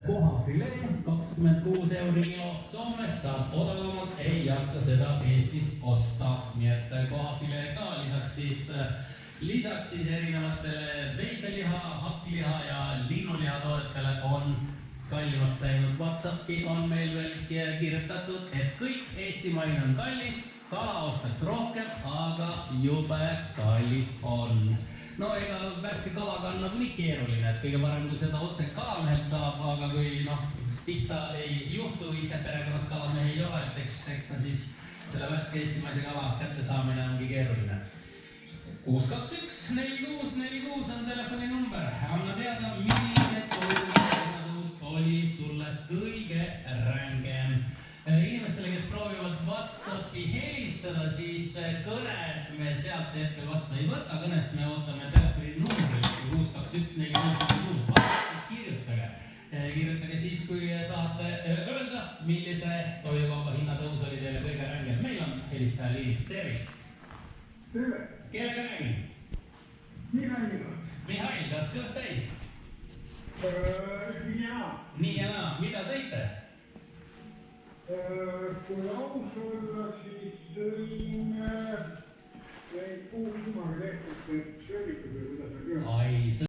Kohafilee 26 € kilo, Soomes saab odavamalt, ei jaksa seda Eestist osta. Nii et kohafilee ka lisaks siis erinevatele veiseliha, hakkliha ja linnuliha toodetele on kallimaks läinud. WhatsAppi on meil veel kirjutatud, et kõik eestimaine on kallis, kala ostaks rohkem, aga jube kallis on. No ega värske kalaga on nagu nii keeruline, et kõige parem, kui seda otse kalamehelt saab, aga kui pihta ei juhtu, ise perekonnas kalamehi ei ole, et eks ta siis selle värske eestimaise kala kättesaamine ongi keeruline. 621 4646 on telefoninumber. Anna teada, milline toidutõus oli sulle kõige rängem. Inimestele, kes proovivad WhatsAppi helistada, siis kõne me sealt hetkel vastu ei võta. Kõnest me ootame telefoninumbrit 621 4646. WhatsAppi kirjutage siis, kui tahate öelda, millise toidukauba hinnatõus oli teile kõige rängem. Meil on helistaja liin. Tervist! Tere! Kellega räägin? Mihhail, kas kõht täis? Nii ja naa. Mida sõite? Kui aus olla, siis sõin puusumagi tehtud, et söölikud või kuidas me küll.